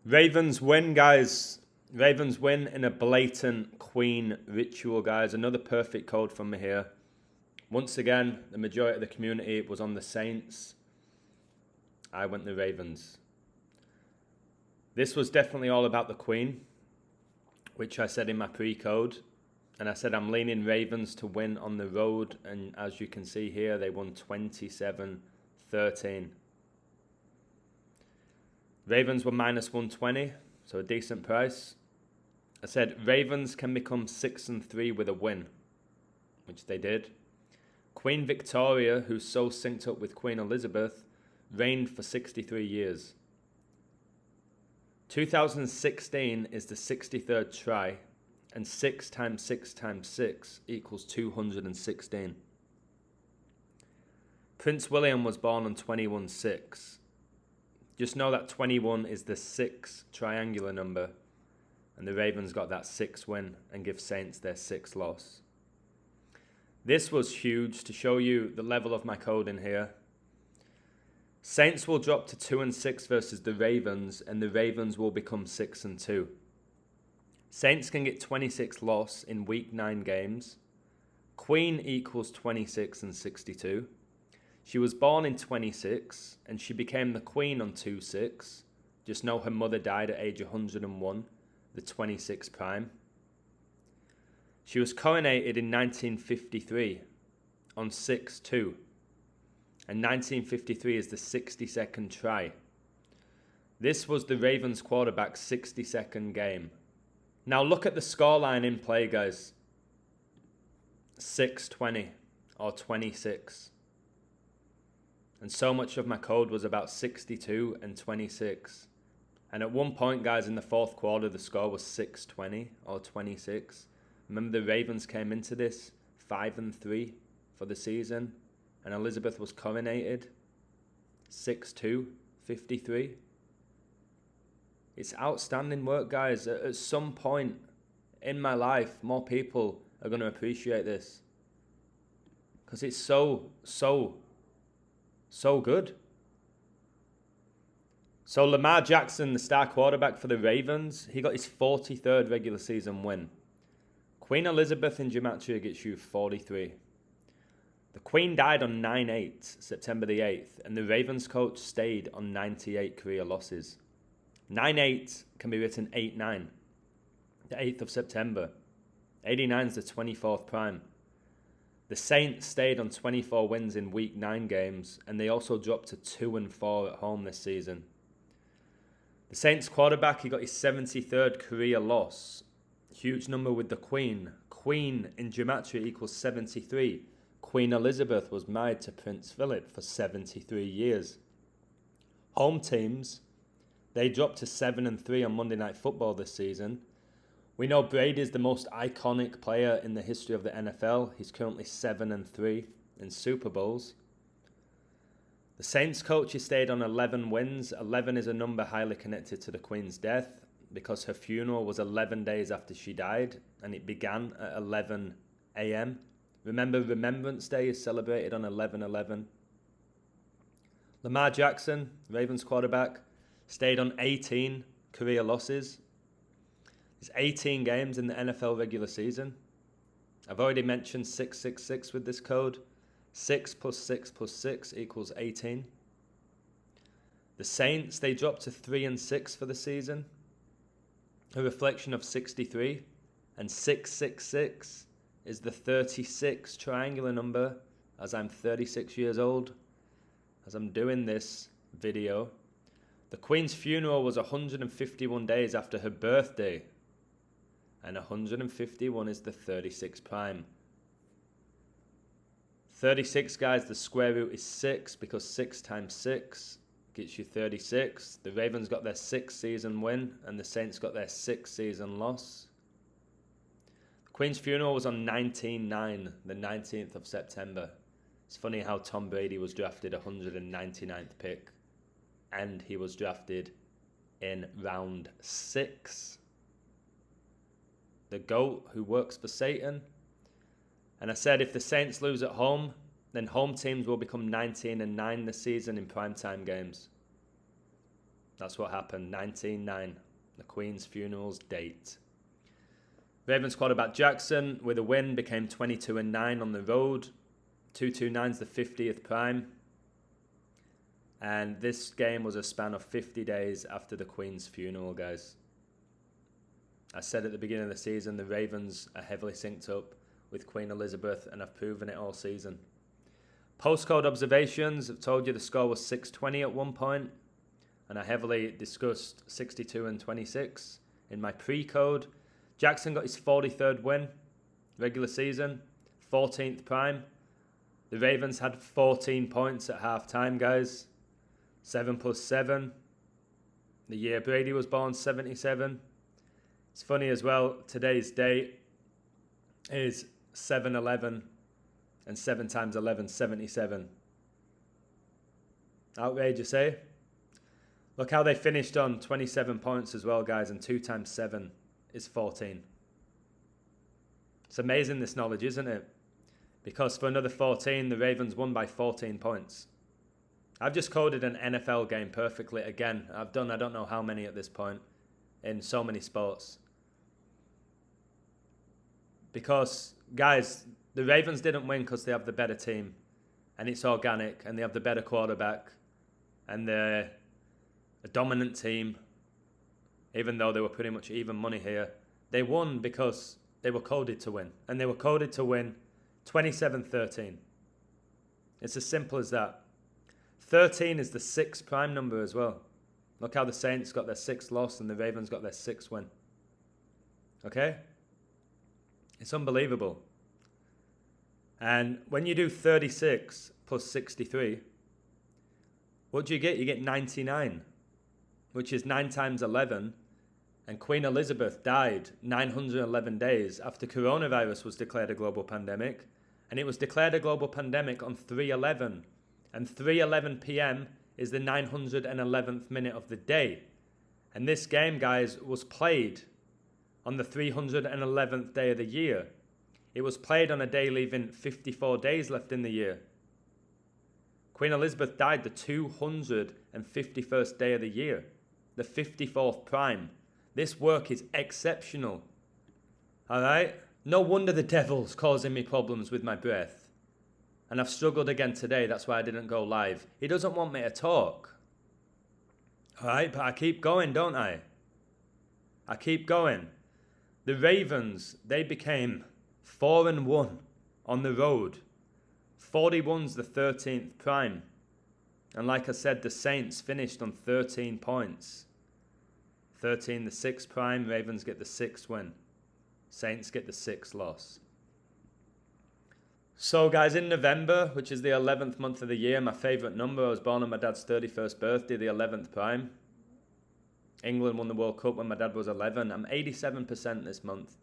Ravens win, guys. Ravens win in a blatant Queen ritual, guys. Another perfect code from me here. Once again, the majority of the community was on the Saints. I went the Ravens. This was definitely all about the Queen, which I said in my pre-code. And I said I'm leaning Ravens to win on the road. And as you can see here, they won 27-13. Ravens were minus 120, so a decent price. I said Ravens can become 6-3 with a win, which they did. Queen Victoria, who's so synced up with Queen Elizabeth, reigned for 63 years. 2016 is the 63rd try, and 6 times 6 times 6 equals 216. Prince William was born on 21/6. Just know that 21 is the 6 triangular number, and the Ravens got that 6 win and give Saints their 6th loss. This was huge to show you the level of my code in here. Saints will drop to 2-6 versus the Ravens, and the Ravens will become 6-2. Saints can get 26 loss in week 9 games. Queen equals 26 and 62. She was born in 26 and she became the Queen on 2/6. Just know her mother died at age 101, the 26 prime. She was coronated in 1953 on 6/2. And 1953 is the 62nd try. This was the Ravens quarterback's 62nd game. Now look at the scoreline in play, guys. 6-20 or 26. And so much of my code was about 62 and 26. And at one point, guys, in the fourth quarter, the score was 6-20 or 26. Remember the Ravens came into this 5-3 for the season. And Elizabeth was coronated. 6-2, 53. It's outstanding work, guys. At some point in my life, more people are going to appreciate this. Because it's so good. So Lamar Jackson, the star quarterback for the Ravens, he got his 43rd regular season win. Queen Elizabeth in Gematria gets you 43. The Queen died on 9/8, September the 8th, and the Ravens coach stayed on 98 career losses. 9/8 can be written 8/9, the 8th of September. 89 is the 24th prime. The Saints stayed on 24 wins in week 9 games, and they also dropped to 2-4 at home this season. The Saints quarterback, he got his 73rd career loss. Huge number with the Queen. Queen in Gematria equals 73. Queen Elizabeth was married to Prince Philip for 73 years. Home teams, they dropped to 7-3 on Monday Night Football this season. We know Brady is the most iconic player in the history of the NFL. He's currently 7-3 in Super Bowls. The Saints coach has stayed on 11 wins. 11 is a number highly connected to the Queen's death because her funeral was 11 days after she died, and it began at 11 a.m. Remember, Remembrance Day is celebrated on 11/11. Lamar Jackson, Ravens quarterback, stayed on 18 career losses. There's 18 games in the NFL regular season. I've already mentioned 666 with this code. 6 + 6 + 6 equals 18. The Saints, they dropped to 3-6 for the season. A reflection of 63. And 666 is the 36 triangular number, as I'm 36 years old, as I'm doing this video. The Queen's funeral was 151 days after her birthday, and 151 is the 36 prime. 36, guys, the square root is 6 because 6 times 6 gets you 36. The Ravens got their 6th season win, and the Saints got their 6th season loss. Queen's funeral was on 19/9, the 19th of September. It's funny how Tom Brady was drafted 199th pick, and he was drafted in round 6. The GOAT who works for Satan. And I said if the Saints lose at home, then home teams will become 19-9 this season in primetime games. That's what happened. 19-9, the Queen's funeral's date. Ravens quarterback Jackson, with a win, became 22-9 on the road. 229's the 50th prime. And this game was a span of 50 days after the Queen's funeral, guys. I said at the beginning of the season, the Ravens are heavily synced up with Queen Elizabeth, and I've proven it all season. Postcode observations, I've told you the score was 6-20 at one point, and I heavily discussed 62-26 in my pre-code. Jackson got his 43rd win, regular season, 14th prime. The Ravens had 14 points at half-time, guys. 7+7. The year Brady was born, 77. It's funny as well, today's date is 7-11, and 7 times 11, 77. Outrageous, eh? Look how they finished on 27 points as well, guys, and 2 times 7 is 14. It's amazing, this knowledge, isn't it? Because for another 14, the Ravens won by 14 points. I've just coded an NFL game perfectly again. I've done I don't know how many at this point in so many sports. Because, guys, the Ravens didn't win because they have the better team. And it's organic, and they have the better quarterback. And they're a dominant team. Even though they were pretty much even money here. They won because they were coded to win. And they were coded to win 27-13. It's as simple as that. 13 is the 6th prime number as well. Look how the Saints got their 6th loss and the Ravens got their 6th win. Okay? It's unbelievable. And when you do 36 plus 63, what do you get? You get 99, which is 9 times 11. And Queen Elizabeth died 911 days after coronavirus was declared a global pandemic. And it was declared a global pandemic on 3/11. And 3:11 p.m. is the 911th minute of the day. And this game, guys, was played on the 311th day of the year. It was played on a day leaving 54 days left in the year. Queen Elizabeth died the 251st day of the year, the 54th prime. This work is exceptional. All right? No wonder the devil's causing me problems with my breath. And I've struggled again today. That's why I didn't go live. He doesn't want me to talk. All right? But I keep going, don't I? I keep going. The Ravens, they became 4-1 on the road. 41's the 13th prime. And like I said, the Saints finished on 13 points. 13 the 6th prime. Ravens get the 6th win. Saints get the 6th loss. So guys, in November, which is the 11th month of the year, my favourite number, I was born on my dad's 31st birthday, the 11th prime. England won the World Cup when my dad was 11. I'm 87% this month.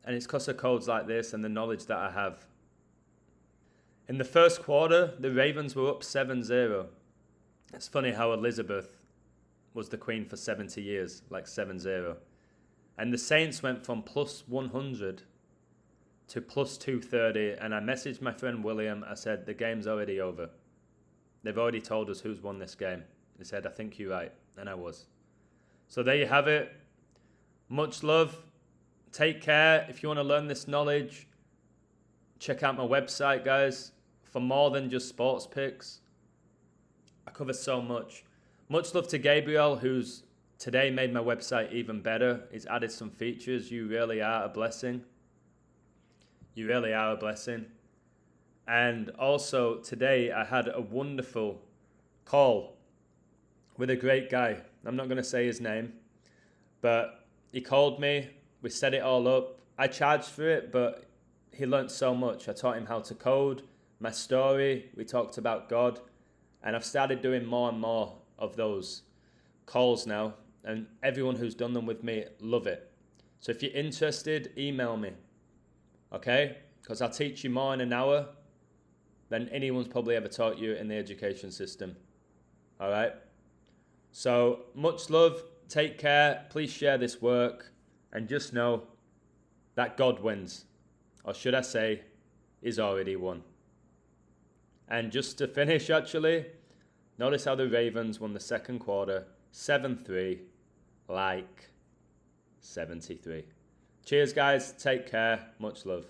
And it's because of codes like this and the knowledge that I have. In the first quarter, the Ravens were up 7-0. It's funny how Elizabeth was the Queen for 70 years, like 7-0. And the Saints went from plus 100 to plus 230, and I messaged my friend William. I said, the game's already over. They've already told us who's won this game. He said, I think you're right. And I was. So there you have it. Much love. Take care. If you want to learn this knowledge, check out my website, guys. For more than just sports picks, I cover so much. Much love to Gabriel, who's today made my website even better. He's added some features. You really are a blessing. You really are a blessing. And also today I had a wonderful call with a great guy. I'm not going to say his name, but he called me. We set it all up. I charged for it, but he learnt so much. I taught him how to code, my story. We talked about God. And I've started doing more and more of those calls now. And everyone who's done them with me love it. So if you're interested, email me. Okay? Because I'll teach you more in an hour than anyone's probably ever taught you in the education system. All right? So much love. Take care. Please share this work. And just know that God wins. Or should I say, is already won. And just to finish, actually, Notice how the Ravens won the second quarter 7-3, like 73. Cheers, guys. Take care. Much love.